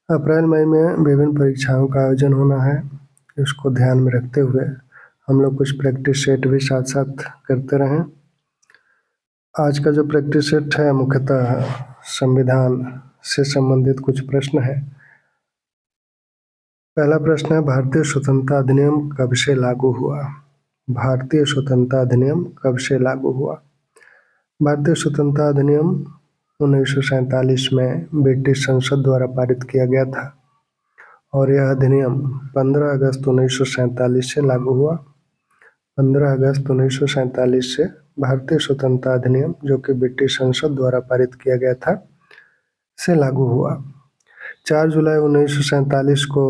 अप्रैल मई में विभिन्न परीक्षाओं का आयोजन होना है। इसको ध्यान में रखते हुए हम लोग कुछ प्रैक्टिस सेट भी साथ साथ करते रहें। आज का जो प्रैक्टिस सेट है मुख्यतः संविधान से संबंधित कुछ प्रश्न है। पहला प्रश्न है, भारतीय स्वतंत्रता अधिनियम कब से लागू हुआ? भारतीय स्वतंत्रता अधिनियम कब से लागू हुआ? भारतीय स्वतंत्रता अधिनियम 1947 में ब्रिटिश संसद द्वारा पारित किया गया था और यह अधिनियम 15 अगस्त 1947 से लागू हुआ। 15 अगस्त 1947 से भारतीय स्वतंत्रता अधिनियम, जो कि ब्रिटिश संसद द्वारा पारित किया गया था, से लागू हुआ। 4 जुलाई 1947 को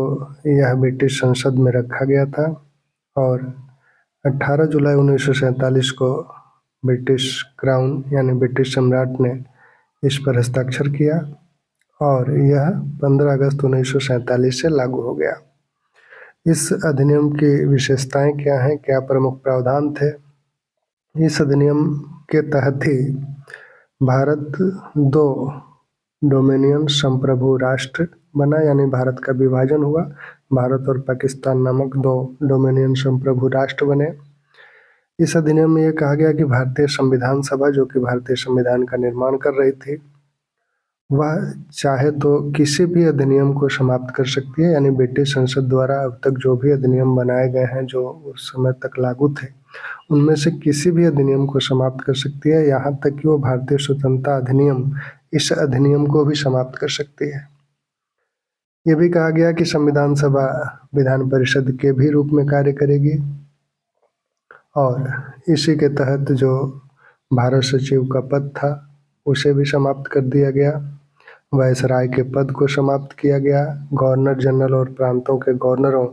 यह ब्रिटिश संसद में रखा गया था और 18 जुलाई 1947 को ब्रिटिश क्राउन यानी ब्रिटिश सम्राट ने इस पर हस्ताक्षर किया और यह 15 अगस्त 1947 से लागू हो गया। इस अधिनियम की विशेषताएं क्या हैं, क्या प्रमुख प्रावधान थे? इस अधिनियम के तहत ही भारत 2 डोमिनियन संप्रभु राष्ट्र बना, यानी भारत का विभाजन हुआ। भारत और पाकिस्तान नामक 2 डोमिनियन संप्रभु राष्ट्र बने। इस अधिनियम में यह कहा गया कि भारतीय संविधान सभा, जो कि भारतीय संविधान का निर्माण कर रही थी, वह चाहे तो किसी भी अधिनियम को समाप्त कर सकती है, यानी ब्रिटिश संसद द्वारा अब तक जो भी अधिनियम बनाए गए हैं जो उस समय तक लागू थे, उनमें से किसी भी अधिनियम को समाप्त कर सकती है। यहाँ तक कि वो भारतीय स्वतंत्रता अधिनियम, इस अधिनियम को भी समाप्त कर सकती है। ये भी कहा गया कि संविधान सभा विधान परिषद के भी रूप में कार्य करेगी और इसी के तहत जो भारत सचिव का पद था उसे भी समाप्त कर दिया गया। वायसराय के पद को समाप्त किया गया। गवर्नर जनरल और प्रांतों के गवर्नरों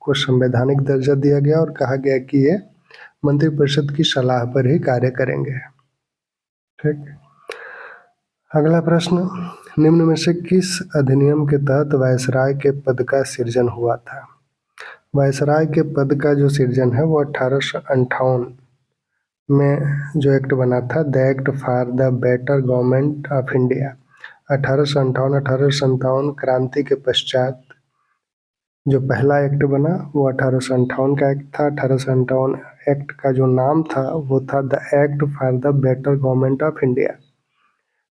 को संवैधानिक दर्जा दिया गया और कहा गया कि ये मंत्रिपरिषद की सलाह पर ही कार्य करेंगे। ठीक। अगला प्रश्न, निम्न में से किस अधिनियम के तहत वायसराय के पद का सृजन हुआ था? वायसराय के पद का जो सृजन है वो 1858 में जो एक्ट बना था, the act for the better government of India. 1857 क्रांति के पश्चात जो पहला एक्ट बना वो 1858 का एक्ट था। 1858 एक्ट का जो नाम था वो था the act for the better government of India.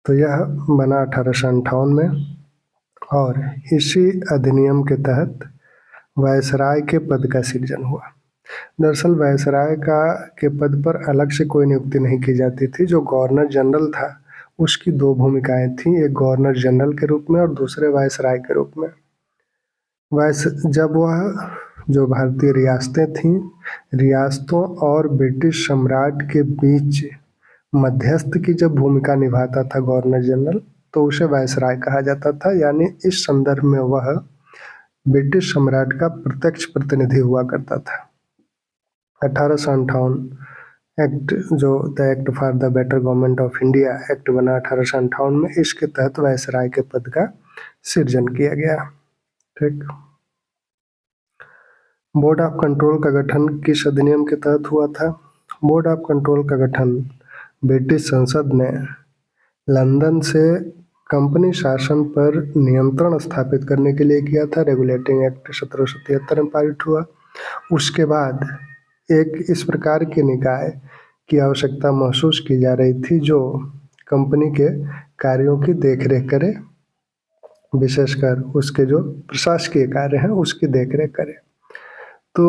तो यह बना 1858 में और इसी अधिनियम के तहत वायसराय के पद का सृजन हुआ। दरअसल वायसराय के पद पर अलग से कोई नियुक्ति नहीं की जाती थी। जो गवर्नर जनरल था उसकी 2 भूमिकाएं थीं, एक गवर्नर जनरल के रूप में और दूसरे वायसराय के रूप में। जब वह जो भारतीय रियासतें थीं, रियासतों और ब्रिटिश सम्राट के बीच मध्यस्थ की जब भूमिका निभाता था गवर्नर जनरल, तो उसे वायसराय कहा जाता था। यानी इस संदर्भ में वह ब्रिटिश सम्राट का प्रत्यक्ष प्रतिनिधि हुआ करता था। 1858 एक्ट, जो the act for the better government of India act बना 1858 में, इसके तहत वायसराय के पद का सृजन किया गया। ठीक। बोर्ड ऑफ कंट्रोल का गठन किस अधिनियम के तहत हुआ था? बोर्ड ऑफ कंट्रोल का गठन ब्रिटिश संसद ने लंदन से कंपनी शासन पर नियंत्रण स्थापित करने के लिए किया था। रेगुलेटिंग एक्ट 1773 में पारित हुआ। उसके बाद एक इस प्रकार के निकाय की आवश्यकता महसूस की जा रही थी जो कंपनी के कार्यों की देखरेख करे, विशेषकर उसके जो प्रशासकीय कार्य हैं उसकी देखरेख करे। तो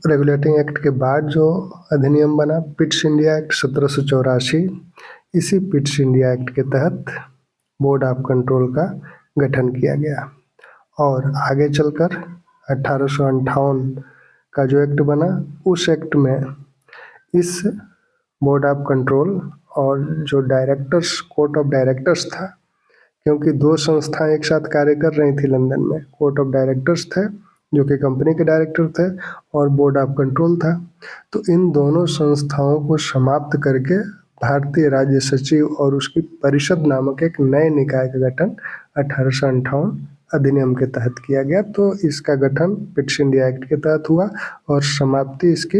रेगुलेटिंग एक्ट के बाद जो अधिनियम बना पिट्स इंडिया एक्ट 1784, इसी पिट्स इंडिया एक्ट के तहत बोर्ड ऑफ कंट्रोल का गठन किया गया और आगे चलकर 1858 का जो एक्ट बना, उस एक्ट में इस बोर्ड ऑफ कंट्रोल और जो डायरेक्टर्स, कोर्ट ऑफ डायरेक्टर्स था, क्योंकि 2 संस्थाएं एक साथ कार्य कर रही थी लंदन में। कोर्ट ऑफ डायरेक्टर्स थे जो कि कंपनी के डायरेक्टर थे और बोर्ड ऑफ कंट्रोल था। तो इन दोनों संस्थाओं को समाप्त करके भारतीय राज्य सचिव और उसकी परिषद नामक एक नए निकाय का गठन 1858 अधिनियम के तहत किया गया। तो इसका गठन पिट्स इंडिया एक्ट के तहत हुआ और समाप्ति इसकी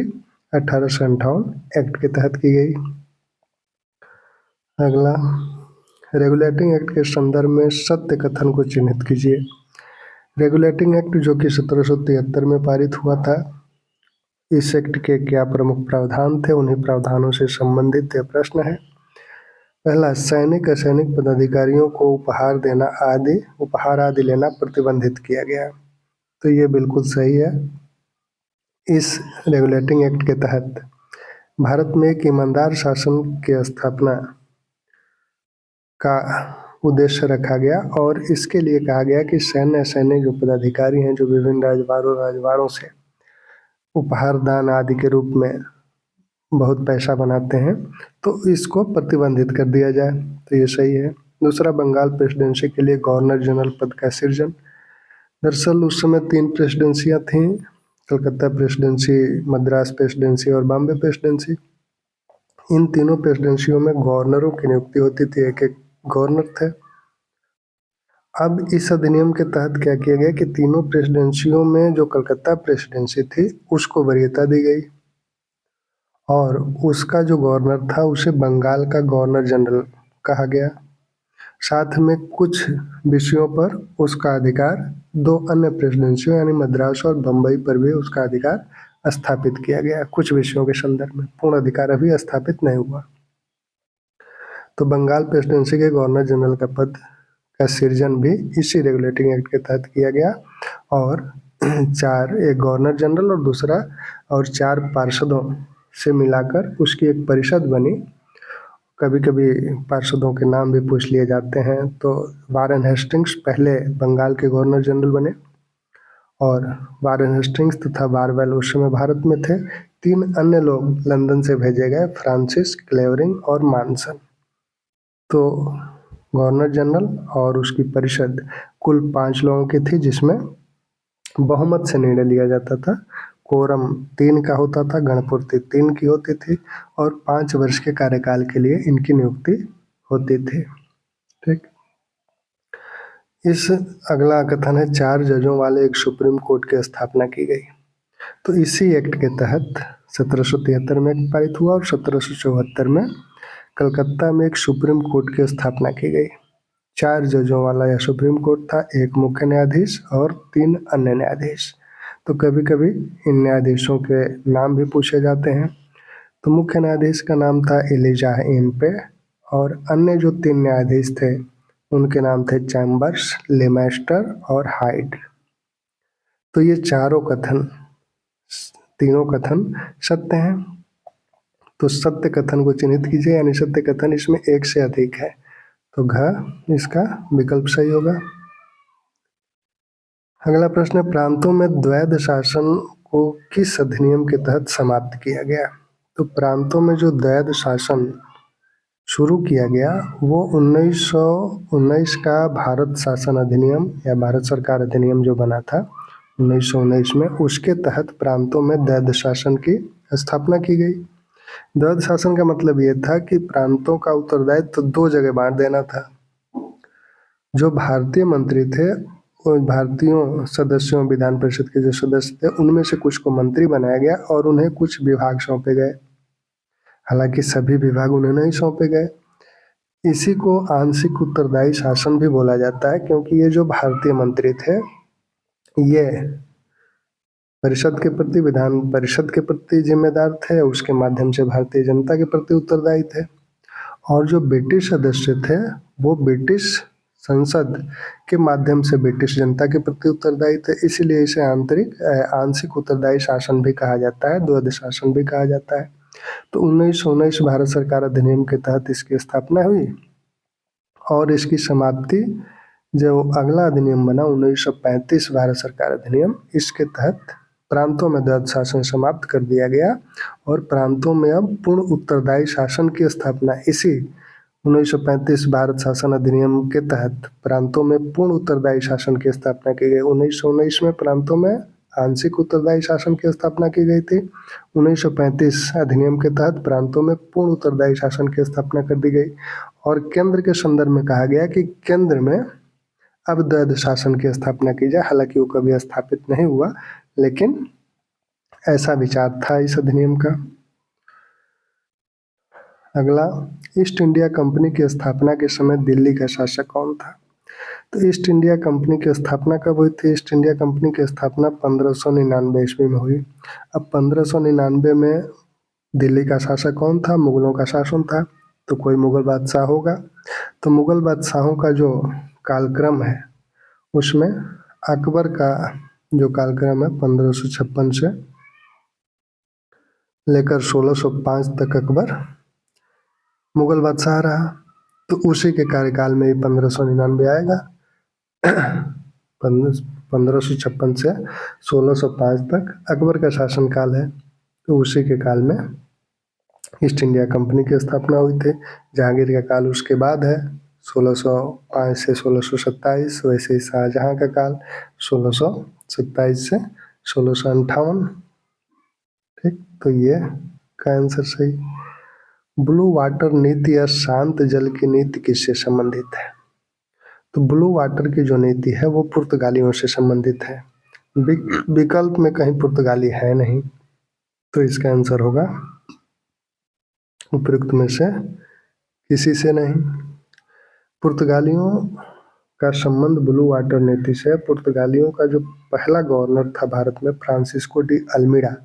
1858 एक्ट के तहत की गई। अगला, रेगुलेटिंग एक्ट के संदर्भ में सत्य कथन को चिन्हित कीजिए। रेगुलेटिंग एक्ट जो कि 1773 में पारित हुआ था, इस एक्ट के क्या प्रमुख प्रावधान थे, उन्हीं प्रावधानों से संबंधित यह प्रश्न है। पहला, सैनिक असैनिक पदाधिकारियों को उपहार आदि लेना प्रतिबंधित किया गया। तो ये बिल्कुल सही है। इस रेगुलेटिंग एक्ट के तहत भारत में एक ईमानदार शासन की स्थापना का उद्देश्य रखा गया और इसके लिए कहा गया कि सैन्य असैनिक जो पदाधिकारी हैं, जो विभिन्न राजवाड़ों से उपहार दान आदि के रूप में बहुत पैसा बनाते हैं, तो इसको प्रतिबंधित कर दिया जाए। तो ये सही है। दूसरा, बंगाल प्रेसिडेंसी के लिए गवर्नर जनरल पद का सृजन। दरअसल उस समय 3 प्रेसिडेंसियाँ थीं, कलकत्ता प्रेसिडेंसी, मद्रास प्रेसिडेंसी और बॉम्बे प्रेसिडेंसी। इन तीनों प्रेसिडेंसियों में गवर्नरों की नियुक्ति होती थी, एक एक गवर्नर थे। अब इस अधिनियम के तहत क्या किया गया कि तीनों प्रेसिडेंसियों में जो कलकत्ता प्रेसिडेंसी थी उसको वरीयता दी गई और उसका जो गवर्नर था उसे बंगाल का गवर्नर जनरल कहा गया। साथ में कुछ विषयों पर उसका अधिकार 2 अन्य प्रेसिडेंसियों यानी मद्रास और बम्बई पर भी उसका अधिकार स्थापित किया गया। कुछ विषयों के संदर्भ में पूर्ण अधिकार अभी स्थापित नहीं हुआ। तो बंगाल प्रेसिडेंसी के गवर्नर जनरल का पद का सृजन भी इसी रेगुलेटिंग एक्ट के तहत किया गया और 4, एक गवर्नर जनरल और दूसरा और 4 पार्षदों से मिलाकर उसकी एक परिषद बनी। कभी कभी पार्षदों के नाम भी पूछ लिए जाते हैं। तो वारेन हेस्टिंग्स पहले बंगाल के गवर्नर जनरल बने और वारेन हेस्टिंग्स तथा बारवेल उस समय भारत में थे। 3 अन्य लोग लंदन से भेजे गए, फ्रांसिस, क्लेवरिंग और मानसन। तो गवर्नर जनरल और उसकी परिषद कुल 5 लोगों की थी, जिसमें बहुमत से निर्णय लिया जाता था। कोरम 3 का होता था, गणपूर्ति 3 की होती थी और 5 वर्ष के कार्यकाल के लिए इनकी नियुक्ति होती थी। ठीक। इस अगला कथन है, 4 जजों वाले एक सुप्रीम कोर्ट की स्थापना की गई। तो इसी एक्ट के तहत 1773 में पारित हुआ और 1774 में कलकत्ता में एक सुप्रीम कोर्ट की स्थापना की गई। 4 जजों वाला यह सुप्रीम कोर्ट था, एक मुख्य न्यायाधीश और 3 अन्य न्यायाधीश। तो कभी कभी इन न्यायाधीशों के नाम भी पूछे जाते हैं। तो मुख्य न्यायाधीश का नाम था एलिजाह एम्पे और अन्य जो 3 न्यायाधीश थे उनके नाम थे चैम्बर्स, लेमेस्टर और हाइड। तो ये तीनों कथन सत्य हैं। तो सत्य कथन को चिन्हित कीजिए, यानी सत्य कथन इसमें एक से अधिक है, तो घ इसका विकल्प सही होगा। अगला प्रश्न है, प्रांतों में द्वैध शासन को किस अधिनियम के तहत समाप्त किया गया। तो प्रांतों में जो द्वैध शासन शुरू किया गया वो 1919 का भारत शासन अधिनियम या भारत सरकार अधिनियम जो बना था 1919 में, उसके तहत प्रांतों में द्वैध शासन की स्थापना की गई। द्वैध शासन का मतलब ये था कि प्रांतों का उत्तरदायित्व तो 2 जगह बांट देना था। जो भारतीय मंत्री थे, वो भारतीयों सदस्यों, विधान परिषद के जो सदस्य थे, उनमें से कुछ को मंत्री बनाया गया और उन्हें कुछ विभाग सौंपे गए। हालांकि सभी विभाग उन्हें नहीं सौंपे गए। इसी को आंशिक उत्तरदायी शासन भी बोला जाता है, क्योंकि ये जो भारतीय मंत्री थे ये परिषद के प्रति, विधान परिषद के प्रति जिम्मेदार थे, उसके माध्यम से भारतीय जनता के प्रति उत्तरदायी थे। और जो ब्रिटिश सदस्य थे वो ब्रिटिश संसद के माध्यम से ब्रिटिश जनता के प्रति उत्तरदायी थे। इसीलिए इसे आंशिक उत्तरदायी शासन भी कहा जाता है, द्वैध शासन भी कहा जाता है। तो 1919 भारत सरकार अधिनियम के तहत इसकी स्थापना हुई और इसकी समाप्ति जो अगला अधिनियम बना 1935 भारत सरकार अधिनियम, इसके तहत प्रांतों में द्वैध शासन समाप्त कर दिया गया और प्रांतों में अब पूर्ण उत्तरदायी शासन की स्थापना इसी 1935 भारत शासन अधिनियम के तहत प्रांतों में पूर्ण उत्तरदायी शासन की स्थापना की गई। 1919 में प्रांतों में आंशिक उत्तरदायी शासन की स्थापना की गई थी। 1935 अधिनियम के तहत प्रांतों में पूर्ण उत्तरदायी शासन की स्थापना कर दी गई और केंद्र के संदर्भ में कहा गया कि केंद्र में अब द्वैध शासन की स्थापना की जाए। हालांकि वो कभी स्थापित नहीं हुआ, लेकिन ऐसा विचार था इस अधिनियम का। अगला, ईस्ट इंडिया कंपनी की स्थापना के समय दिल्ली का शासक कौन था। तो ईस्ट इंडिया कंपनी की स्थापना कब हुई थी? ईस्ट इंडिया कंपनी की स्थापना 1599 ईस्वी में हुई। अब 1599 में दिल्ली का शासक कौन था? मुगलों का शासन था, तो कोई मुगल बादशाह होगा। तो मुगल बादशाहों का जो कालक्रम है उसमें अकबर का जो कालक्रम है 1556 से लेकर 1605 तक अकबर मुगल बादशाह रहा। तो उसी के कार्यकाल में ही 1599 आएगा। 1556 से 1605 तक अकबर का शासनकाल है। तो उसी के काल में ईस्ट इंडिया कंपनी की स्थापना हुई थी। जहांगीर का काल उसके बाद है 1605 से 1627। वैसे ही शाहजहां का काल 1627 से 1658। ठीक, तो ये का आंसर सही। ब्लू वाटर नीति या शांत जल की नीति किससे संबंधित है? तो ब्लू वाटर की जो नीति है वो पुर्तगालियों से संबंधित है। विकल्प में कहीं पुर्तगाली है नहीं, तो इसका आंसर होगा उपयुक्त में से किसी से नहीं। पुर्तगालियों का संबंध ब्लू वाटर नीति से। पुर्तगालियों का जो पहला गवर्नर था भारत में, फ्रांसिस्को डी अल्मीडा,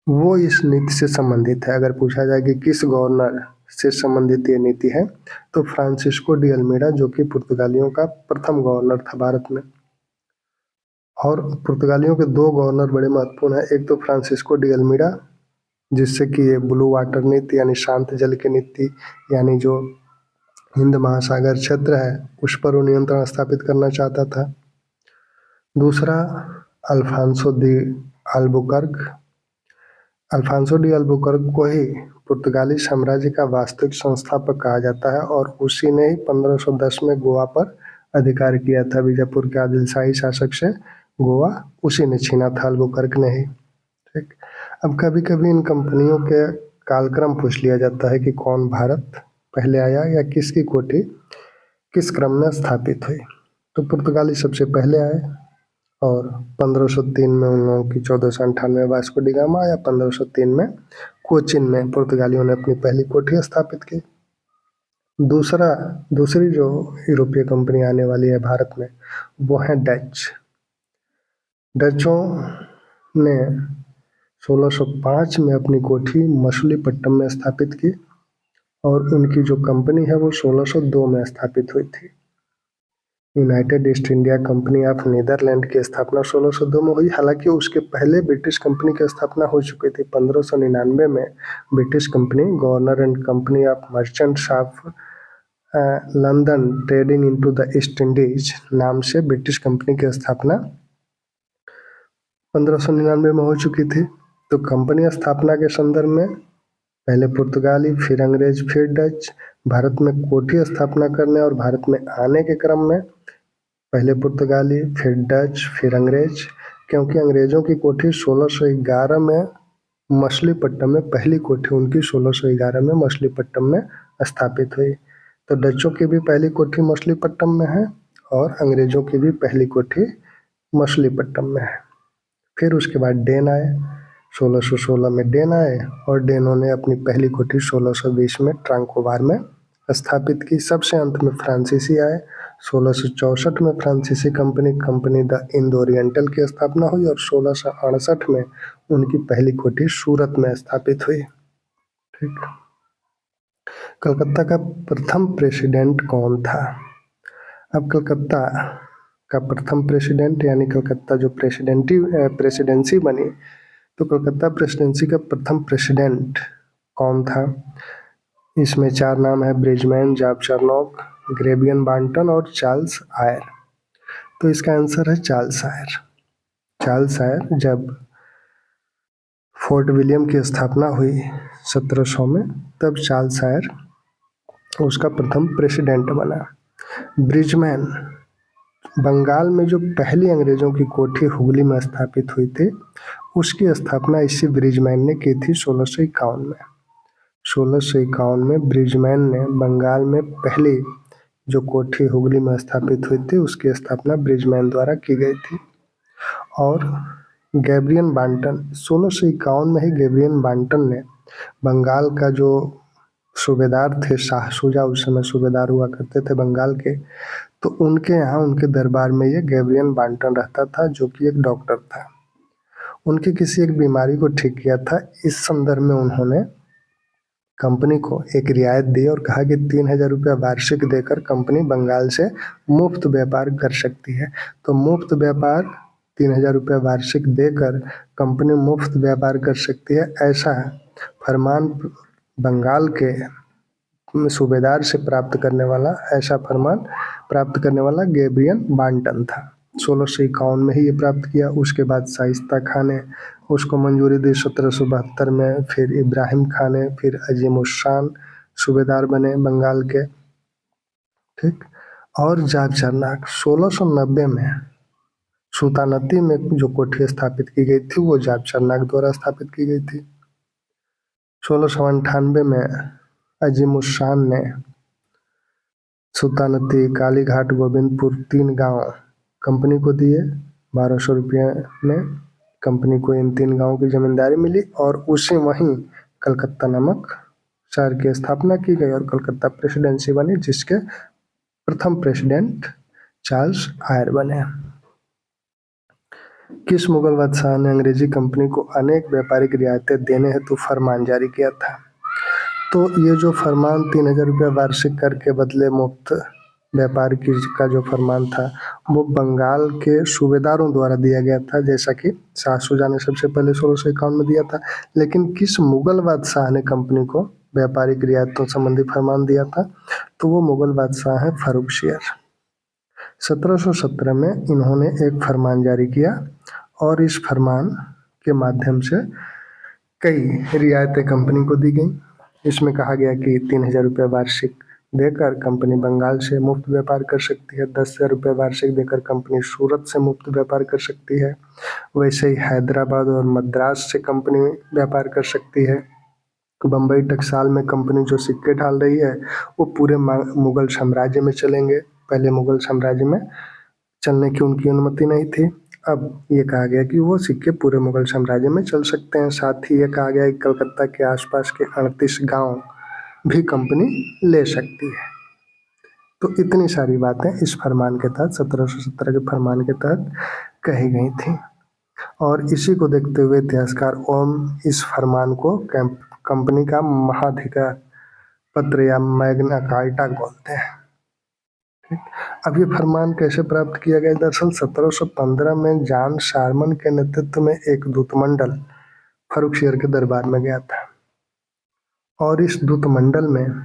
वो इस नीति से संबंधित है। अगर पूछा जाए कि किस गवर्नर से संबंधित ये नीति है, तो फ्रांसिस्को डी अल्मीडा, जो कि पुर्तगालियों का प्रथम गवर्नर था भारत में। और पुर्तगालियों के दो गवर्नर बड़े महत्वपूर्ण हैं। एक तो फ्रांसिस्को डी अल्मीडा, जिससे कि ये ब्लू वाटर नीति यानी शांत जल की नीति, यानी जो हिंद महासागर क्षेत्र है उस पर वो नियंत्रण स्थापित करना चाहता था। दूसरा Alfonso de Albuquerque. Alfonso de Albuquerque को ही पुर्तगाली साम्राज्य का वास्तविक संस्थापक कहा जाता है, और उसी ने ही 1510 में गोवा पर अधिकार किया था। बीजापुर के आदिलशाही शासक से गोवा उसी ने छीना था, अल्बुकर्क ने ही। ठीक, अब कभी कभी इन कंपनियों के कालक्रम पूछ लिया जाता है कि कौन भारत पहले आया या किसकी कोठी किस क्रम में स्थापित हुई। तो पुर्तगाली सबसे पहले आए, और 1503 में उन लोगों की 1498 वास्को डी गामा आया। 1503 में कोचिन में पुर्तगालियों ने अपनी पहली कोठी स्थापित की। दूसरी जो यूरोपीय कंपनी आने वाली है भारत में, वो है डच। डचों ने 1605 में अपनी कोठी मछलीपट्टनम में स्थापित की, और उनकी जो कंपनी है वो 1602 में स्थापित हुई थी। United East India Company of Netherlands की स्थापना 1602 में हुई। हालांकि उसके पहले ब्रिटिश कंपनी की स्थापना हो चुकी थी। 1599 में British company governor and company of merchants of London trading into the east Indies नाम से ब्रिटिश कंपनी की स्थापना 1599 में हो चुकी थी। तो कंपनी स्थापना के संदर्भ में पहले पुर्तगाली, फिर अंग्रेज, फिर डच भारत में कोठी स्थापना करने और भारत में आने के क्रम में पहले पुर्तगाली, फिर डच, फिर अंग्रेज। क्योंकि अंग्रेजों की कोठी 1611 में मछलीपट्टनम में, पहली कोठी उनकी 1611 में मछलीपट्टनम में स्थापित हुई। तो डचों की भी पहली कोठी मछलीपट्टनम में है, और अंग्रेजों की भी पहली कोठी मछलीपट्टनम में है। फिर उसके बाद डेन आए। 1616 में डेन आए, और डेनों ने अपनी पहली कोठी 1620 में ट्रांकोबार में स्थापित की। सबसे अंत में फ्रांसीसी आए। 1664 में फ्रांसीसी कंपनी द इंडो ओरिएंटल की स्थापना हुई, और 1668 में उनकी पहली कोठी सूरत में स्थापित हुई। ठीक, कलकत्ता का प्रथम प्रेसिडेंट कौन था? अब कलकत्ता का प्रथम प्रेसिडेंट यानी कलकत्ता जो प्रेसिडेंसी बनी, तो कलकत्ता प्रेसिडेंसी का प्रथम प्रेसिडेंट कौन था? इसमें 4 नाम है, ब्रिजमैन, जॉब चार्नोक, ग्रेबियन बांटन और चार्ल्स आयर। तो इसका आंसर है चार्ल्स आयर। चार्ल्स आयर जब फोर्ट विलियम की स्थापना हुई 1700 में, तब चार्ल्स आयर उसका प्रथम प्रेसिडेंट बना। ब्रिजमैन, बंगाल में जो पहली अंग्रेजों की कोठी हुगली में स्थापित हुई थी, उसकी स्थापना इसी ब्रिजमैन ने की थी 1651 में। 1651 में ब्रिजमैन ने बंगाल में पहली जो कोठी हुगली में स्थापित हुई थी, उसकी स्थापना ब्रिजमैन द्वारा की गई थी। और गैब्रियन बांटन, 1651 में ही गैब्रियन बांटन ने बंगाल का जो सूबेदार थे, शाह शुजा उस समय सूबेदार हुआ करते थे बंगाल के, तो उनके यहाँ उनके दरबार में ये गैब्रियल बांटन रहता था, जो कि एक डॉक्टर था। उनकी किसी एक बीमारी को ठीक किया था। इस संदर्भ में उन्होंने कंपनी को एक रियायत दी और कहा कि 3,000 रुपया वार्षिक देकर कंपनी बंगाल से मुफ्त व्यापार कर सकती है। तो मुफ्त व्यापार 3,000 रुपया वार्षिक देकर कंपनी मुफ्त व्यापार कर सकती है, ऐसा फरमान बंगाल के सूबेदार से ऐसा फरमान प्राप्त करने वाला गैब्रियल बांटन था। 1651 में ही ये प्राप्त किया। उसके बाद शाइस्ता खान ने उसको मंजूरी दी 1772 में। फिर इब्राहिम खान ने, फिर अजीमुशान सूबेदार बने बंगाल के। ठीक। और जाबचरनाक 1690 में सुल्तानती में जो कोठी स्थापित की गई थी वो जाबचरनाक द्वारा स्थापित की गई थी। 1698 में अजीमुशान ने सुल्तानती, कालीघाट, गोविंदपुर 3 गांव कंपनी को दिए। 1200 रुपये में कंपनी को इन 3 गांवों की जमींदारी मिली और उसी वहीं कलकत्ता नामक शहर की स्थापना की गई और कलकत्ता प्रेसिडेंसी बनी, जिसके प्रथम प्रेसिडेंट चार्ल्स आयर बने। किस मुगल बादशाह ने अंग्रेजी कंपनी को अनेक व्यापारिक रियायतें देने हेतु फरमान जारी किया था? तो ये जो फरमान 3,000 रुपया वार्षिक कर के बदले मुफ्त व्यापार की का जो फरमान था वो बंगाल के सूबेदारों द्वारा दिया गया था, जैसा कि शाह शुजा ने सबसे पहले 1651 में दिया था। लेकिन किस मुगल बादशाह ने कंपनी को व्यापारिक रियायतों संबंधी फरमान दिया था? तो वो मुगल बादशाह है फर्रुखशियर। 1717 में इन्होंने एक फरमान जारी किया और इस फरमान के माध्यम से कई रियायतें कंपनी को दी गई। इसमें कहा गया कि 3,000 रुपया वार्षिक देकर कंपनी बंगाल से मुफ्त व्यापार कर सकती है। 10,000 रुपया वार्षिक देकर कंपनी सूरत से मुफ्त व्यापार कर सकती है। वैसे ही हैदराबाद और मद्रास से कंपनी व्यापार कर सकती है। बम्बई टकसाल में कंपनी जो सिक्के डाल रही है वो पूरे मुगल साम्राज्य में चलेंगे। पहले मुगल साम्राज्य में चलने की उनकी अनुमति नहीं थी। अब ये कहा गया कि वो सिक्के पूरे मुगल साम्राज्य में चल सकते हैं। साथ ही ये कहा गया कि कलकत्ता के आसपास के 38 गांव भी कंपनी ले सकती है। तो इतनी सारी बातें इस फरमान के तहत 1717 के फरमान के तहत कही गई थी और इसी को देखते हुए इतिहासकार ओम इस फरमान को कंपनी का महाधिकार पत्र या मैग्ना कार्टा बोलते हैं। अब ये फरमान कैसे प्राप्त किया गया? दरअसल 1715 में जॉन शारमन के नेतृत्व में एक दूतमंडल फर्रुखशियर के दरबार में गया था और इस दूतमंडल में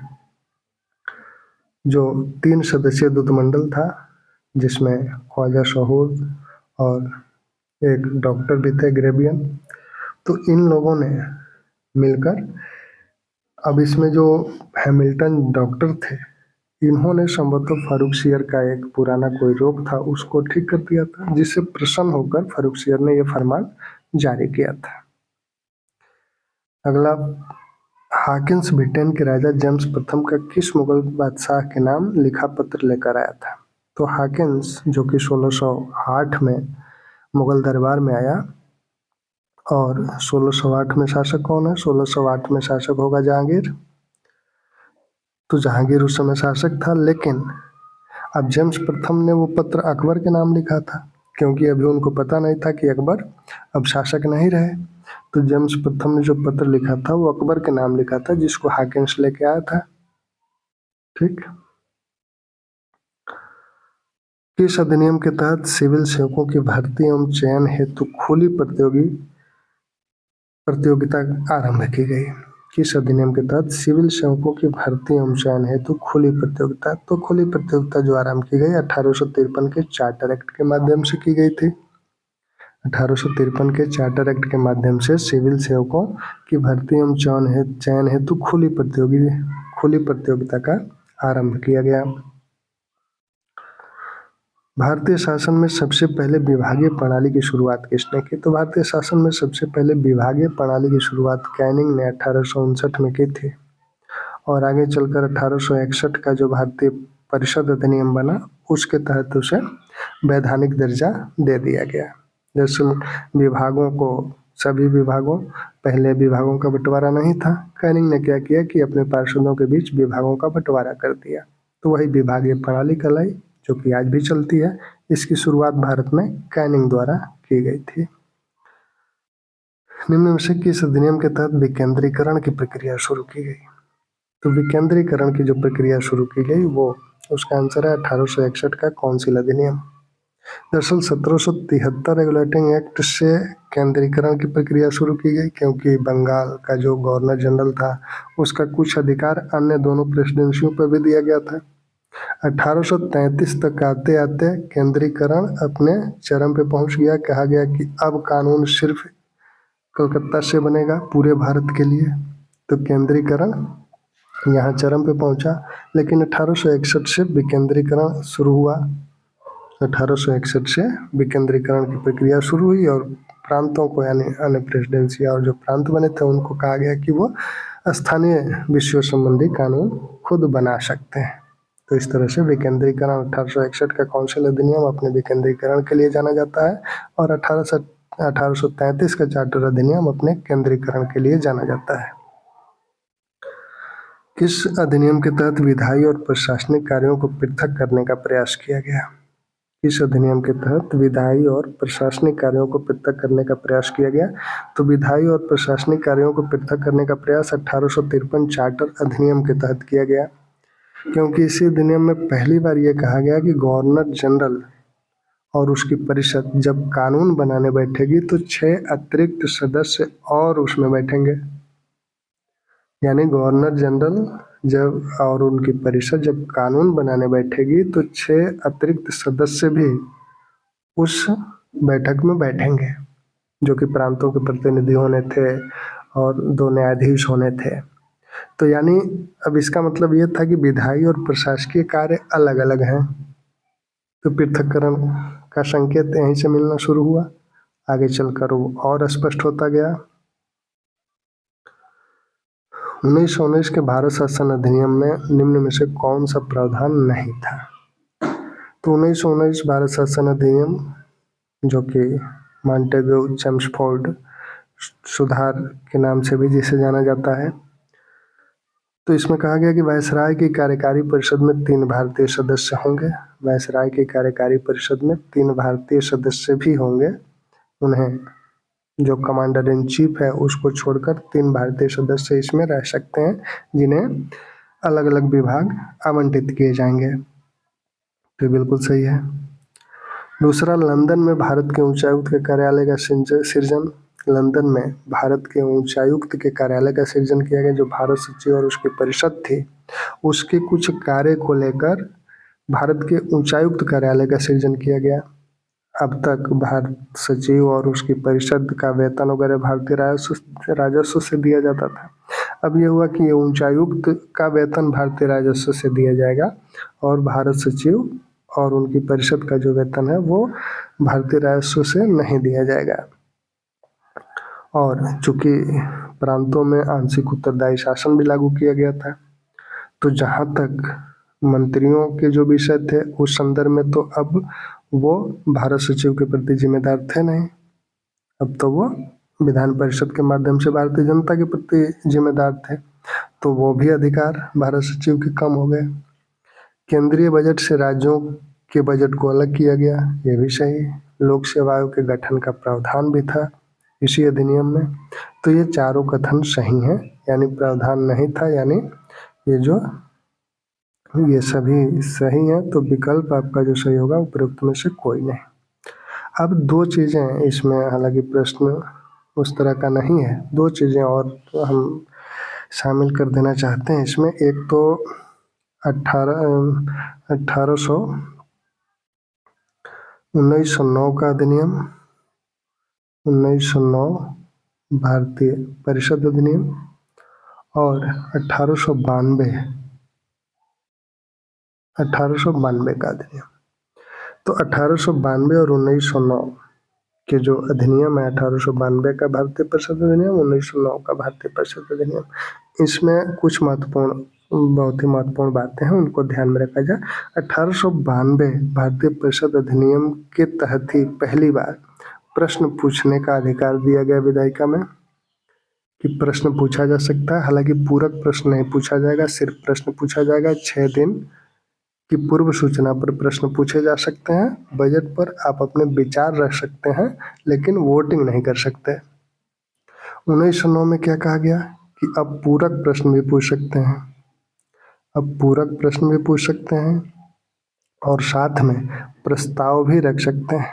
जो 3 सदस्यीय दूतमंडल था, जिसमें ख्वाजा शहूर और एक डॉक्टर भी थे ग्रेबियन, तो इन लोगों ने मिलकर, अब इसमें जो हैमिल्टन डॉक्टर थे, इन्होंने संभवतः फर्रुखशियर का एक पुराना कोई रोग था उसको ठीक कर दिया था, जिससे प्रसन्न होकर फर्रुखशियर ने यह फरमान जारी किया था। अगला, हाकिन्स ब्रिटेन के राजा जेम्स प्रथम का किस मुगल बादशाह के नाम लिखा पत्र लेकर आया था? तो हाकिन्स, जो कि 1608 में मुगल दरबार में आया, और 1608 में शासक कौन है? 1608 में शासक होगा जहांगीर। तो जहांगीर उस समय शासक था, लेकिन अब जेम्स प्रथम ने वो पत्र अकबर के नाम लिखा था, क्योंकि अभी उनको पता नहीं था कि अकबर अब शासक नहीं रहे। तो जेम्स प्रथम ने जो पत्र लिखा था वो अकबर के नाम लिखा था, जिसको हाकिन्स लेके आया था। ठीक। किस अधिनियम के तहत सिविल सेवकों की भर्ती एवं चयन हेतु खुली प्रतियोगिता आरंभ की गई? किस अधिनियम के तहत सिविल सेवकों की भर्ती एवं चयन हेतु खुली प्रतियोगिता? तो खुली प्रतियोगिता जो आरंभ की गई 1853 के चार्टर एक्ट के माध्यम से की गई थी। 1853 के चार्टर एक्ट के माध्यम से सिविल सेवकों की भर्ती एवं चयन हेतु खुली प्रतियोगिता का आरंभ किया गया। भारतीय शासन में सबसे पहले विभागीय प्रणाली की शुरुआत किसने की? तो भारतीय शासन में सबसे पहले विभागीय प्रणाली की शुरुआत कैनिंग ने 1859 में की थी और आगे चलकर 1861 का जो भारतीय परिषद अधिनियम बना उसके तहत उसे वैधानिक दर्जा दे दिया गया। जैसे विभागों को, सभी विभागों, पहले विभागों का बंटवारा नहीं था, कैनिंग ने क्या किया कि अपने पार्षदों के बीच विभागों का बंटवारा कर दिया, तो वही विभागीय प्रणाली कहलाई, जो कि आज भी चलती है। इसकी शुरुआत भारत में कैनिंग द्वारा की गई थी। निम्न में से किस अधिनियम के तहत विकेंद्रीकरण की प्रक्रिया शुरू की गई? तो विकेंद्रीकरण की जो प्रक्रिया शुरू की गई वो उसका आंसर है 1861 का कौंसिल अधिनियम। दरअसल 1773 रेगुलेटिंग एक्ट से केंद्रीकरण की प्रक्रिया शुरू की गई, क्योंकि बंगाल का जो गवर्नर जनरल था उसका कुछ अधिकार अन्य दोनों प्रेसिडेंसियों पर भी दिया गया था। 1833 तक आते आते केंद्रीकरण अपने चरम पे पहुंच गया। कहा गया कि अब कानून सिर्फ कलकत्ता से बनेगा पूरे भारत के लिए। तो केंद्रीकरण यहाँ चरम पे पहुंचा, लेकिन 1861 से विकेंद्रीकरण शुरू हुआ। 1861 से विकेंद्रीकरण की प्रक्रिया शुरू हुई और प्रांतों को यानी अन्य प्रेसिडेंसी और जो प्रांत बने थे उनको कहा गया कि वो स्थानीय विषयों संबंधी कानून खुद बना सकते हैं। तो इस तरह से विकेंद्रीकरण 1861 का कौंसिल अधिनियम अपने विकेंद्रीकरण के लिए जाना जाता है और 1833 का चार्टर अधिनियम अपने केंद्रीकरण के लिए जाना जाता है। किस अधिनियम के तहत विधायी और प्रशासनिक कार्यों को पृथक करने का प्रयास किया गया? इस अधिनियम के तहत विधायी और प्रशासनिक कार्यों को पृथक करने का प्रयास किया गया। तो विधायी और प्रशासनिक कार्यों को पृथक करने का प्रयास 1853 चार्टर अधिनियम के तहत किया गया, क्योंकि इसी अधिनियम में पहली बार ये कहा गया कि गवर्नर जनरल और उसकी परिषद जब कानून बनाने बैठेगी तो 6 अतिरिक्त सदस्य और उसमें बैठेंगे। यानी गवर्नर जनरल जब और उनकी परिषद जब कानून बनाने बैठेगी तो 6 अतिरिक्त सदस्य भी उस बैठक में बैठेंगे, जो कि प्रांतों के प्रतिनिधि होने थे और 2 न्यायाधीश होने थे। तो यानी अब इसका मतलब ये था कि विधायी और प्रशासकीय कार्य अलग अलग हैं। तो पृथक्करण का संकेत यहीं से मिलना शुरू हुआ। आगे चलकर वो और स्पष्ट होता गया। 1919 के भारत शासन अधिनियम में निम्न में से कौन सा प्रावधान नहीं था? तो 1919 भारत शासन अधिनियम, जो कि मॉन्टेग्यू चेम्सफोर्ड सुधार के नाम से भी जिसे जाना जाता है, तो इसमें कहा गया कि वायसराय की कार्यकारी परिषद में 3 भारतीय सदस्य होंगे। वायसराय की कार्यकारी परिषद में 3 भारतीय सदस्य भी होंगे। उन्हें जो कमांडर इन चीफ है उसको छोड़कर 3 भारतीय सदस्य इसमें रह सकते हैं, जिन्हें अलग अलग विभाग आवंटित किए जाएंगे। तो बिल्कुल सही है। दूसरा, लंदन में भारत के उच्चायुक्त के कार्यालय का सृजन। लंदन में भारत के उच्चायुक्त के कार्यालय का सृजन किया गया, जो भारत सचिव और उसकी परिषद थी उसके कुछ कार्य को लेकर भारत के उच्चायुक्त कार्यालय का सृजन किया गया। अब तक भारत सचिव और उसकी परिषद का वेतन वगैरह भारतीय राजस्व से दिया जाता था। अब ये हुआ कि उच्चायुक्त का वेतन भारतीय राजस्व से दिया जाएगा और भारत सचिव और उनकी परिषद का जो वेतन है वो भारतीय राजस्व से नहीं दिया जाएगा। और चूंकि प्रांतों में आंशिक उत्तरदायी शासन भी लागू किया गया था, तो जहाँ तक मंत्रियों के जो विषय थे उस संदर्भ में तो अब वो भारत सचिव के प्रति जिम्मेदार थे नहीं। अब तो वो विधान परिषद के माध्यम से भारतीय जनता के प्रति जिम्मेदार थे, तो वो भी अधिकार भारत सचिव के कम हो गए। केंद्रीय बजट से राज्यों के बजट को अलग किया गया, ये भी सही। लोक सेवा आयोग के गठन का प्रावधान भी था इसी अधिनियम में। तो ये चारों कथन सही हैं, यानी प्रावधान नहीं था, यानी ये सभी सही हैं। तो विकल्प आपका जो सही होगा उपरोक्त में से कोई नहीं। अब 2 चीज़ें इसमें, हालांकि प्रश्न उस तरह का नहीं है, 2 चीज़ें और तो हम शामिल कर देना चाहते हैं इसमें। एक तो 1909 का अधिनियम, 1909 भारतीय परिषद अधिनियम और 1892 का अधिनियम। तो 1892 और 1909 के जो अधिनियम है, 1892 का भारतीय परिषद अधिनियम, 1909 का भारतीय परिषद अधिनियम, इसमें कुछ बहुत ही महत्वपूर्ण बातें हैं, उनको ध्यान में रखा जाए। 1892 भारतीय परिषद अधिनियम के तहत ही पहली बार प्रश्न पूछने का अधिकार दिया गया विधायिका में, कि प्रश्न पूछा जा सकता है। हालांकि पूरक प्रश्न नहीं पूछा जाएगा, सिर्फ प्रश्न पूछा जाएगा। 6 दिन की पूर्व सूचना पर प्रश्न पूछे जा सकते हैं। बजट पर आप अपने विचार रख सकते हैं लेकिन वोटिंग नहीं कर सकते। 1909 में क्या कहा गया कि अब पूरक प्रश्न भी पूछ सकते हैं। अब पूरक प्रश्न भी पूछ सकते हैं और साथ में प्रस्ताव भी रख सकते हैं।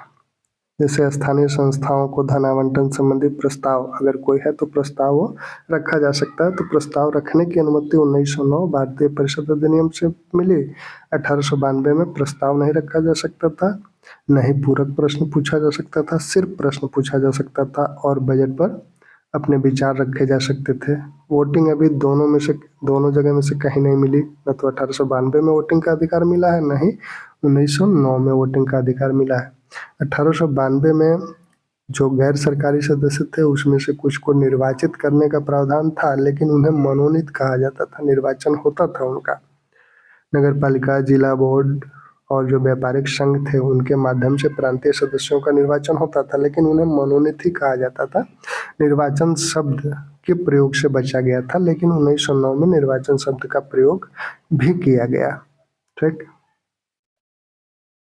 जैसे स्थानीय संस्थाओं को धन आवंटन संबंधी प्रस्ताव अगर कोई है तो प्रस्ताव वो रखा जा सकता है। तो प्रस्ताव रखने की अनुमति 1909 भारतीय परिषद अधिनियम से मिली। 1892 में प्रस्ताव नहीं रखा जा सकता था, न ही पूरक प्रश्न पूछा जा सकता था, सिर्फ प्रश्न पूछा जा सकता था और बजट पर अपने विचार रखे जा सकते थे। वोटिंग अभी दोनों जगह में से कहीं नहीं मिली। न तो 1892 में वोटिंग का अधिकार मिला है, न ही 1909 में वोटिंग का अधिकार मिला है। 1892 में जो गैर सरकारी सदस्य थे उसमें से कुछ को निर्वाचित करने का प्रावधान था, लेकिन उन्हें मनोनीत कहा जाता था, निर्वाचन होता था उनका। नगर पालिका, जिला बोर्ड और जो व्यापारिक संघ थे उनके माध्यम से प्रांतीय सदस्यों का निर्वाचन होता था, लेकिन उन्हें मनोनीत ही कहा जाता था। निर्वाचन शब्द के प्रयोग से बचा गया था, लेकिन 1909 में निर्वाचन शब्द का प्रयोग भी किया गया। ठीक।